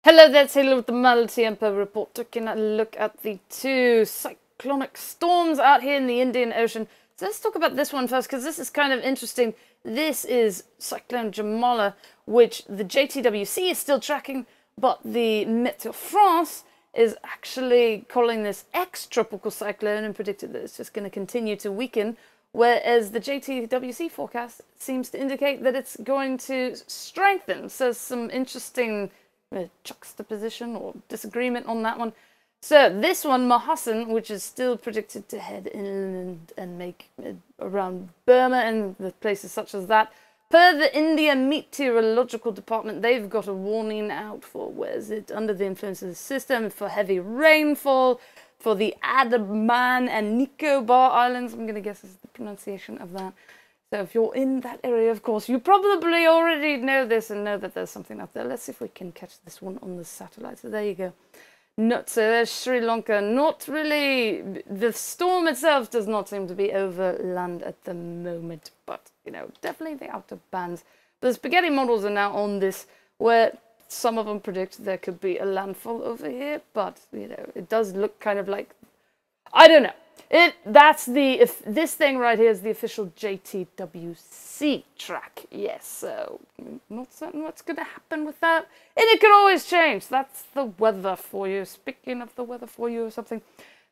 Hello there, Taylor with the Maltempo report, taking a look at the two cyclonic storms out here in the Indian Ocean. So let's talk about this one first, because this is kind of interesting. This is Cyclone Jamala, which the JTWC is still tracking, but the Météo France is actually calling this ex-tropical cyclone and predicted that it's just going to continue to weaken, whereas the JTWC forecast seems to indicate that it's going to strengthen. So some interesting juxtaposition or disagreement on that one. So this one, Mahasen, which is still predicted to head inland and make around Burma and the places such as that. Per the India Meteorological Department, they've got a warning out for, where's it, under the influence of the system, for heavy rainfall, for the Andaman and Nicobar Islands. I'm going to guess is the pronunciation of that. So if you're in that area, of course, you probably already know this and know that there's something up there. Let's see if we can catch this one on the satellite. So there you go. So there's Sri Lanka. Not really, the storm itself does not seem to be over land at the moment, but, you know, definitely the outer bands. The spaghetti models are now on this, where some of them predict there could be a landfall over here, but, you know, it does look kind of like, I don't know. If this thing right here is the official JTWC track. Yes, so not certain what's going to happen with that. And it could always change. That's the weather for you. Speaking of the weather for you or something.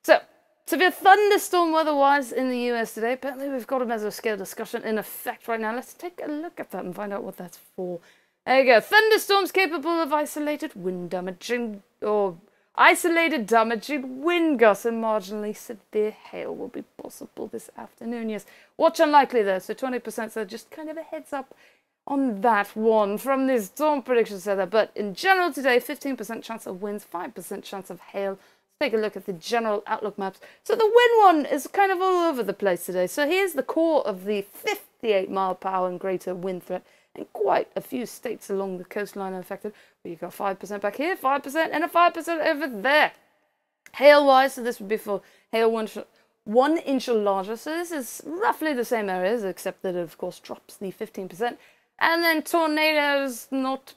So, severe thunderstorm weather-wise in the US today. Apparently we've got a mesoscale discussion in effect right now. Let's take a look at that and find out what that's for. There you go. Thunderstorms capable of isolated wind damaging or isolated damaging wind gusts and marginally severe hail will be possible this afternoon. Yes, watch unlikely though, so 20%, so just kind of a heads up on that one from this storm prediction center. But in general today, 15% chance of winds, 5% chance of hail. Let's take a look at the general outlook maps. So the wind one is kind of all over the place today. So here's the core of the 58 mile per hour and greater wind threat. And quite a few states along the coastline are affected. But you've got 5% back here, 5%, and a 5% over there. Hail-wise, so this would be for hail 1 inch or larger. So this is roughly the same areas, except that it, of course, drops the 15%. And then tornadoes, not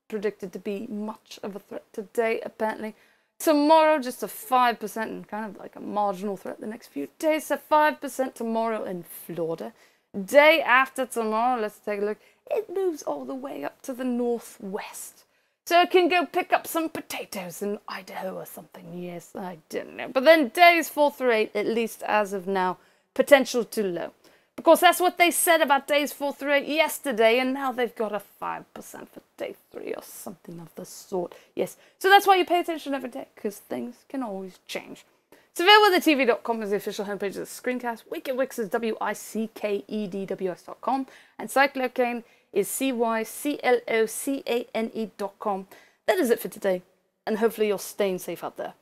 predicted to be much of a threat today, apparently. Tomorrow, just a 5% and kind of like a marginal threat the next few days. So 5% tomorrow in Florida. Day after tomorrow, let's take a look. It moves all the way up to the northwest. So it can go pick up some potatoes in Idaho or something. Yes, I don't know. But then days 4 through 8, at least as of now, potential too low. Because that's what they said about days 4 through 8 yesterday, and now they've got a 5% for day 3 or something of the sort. Yes, so that's why you pay attention every day, because things can always change. SevereWeatherTV.com is the official homepage of the screencast. WickedWix is WICKEDWS.com. And Cyclocane is CYCLOCANE.com. That is it for today, and hopefully you're staying safe out there.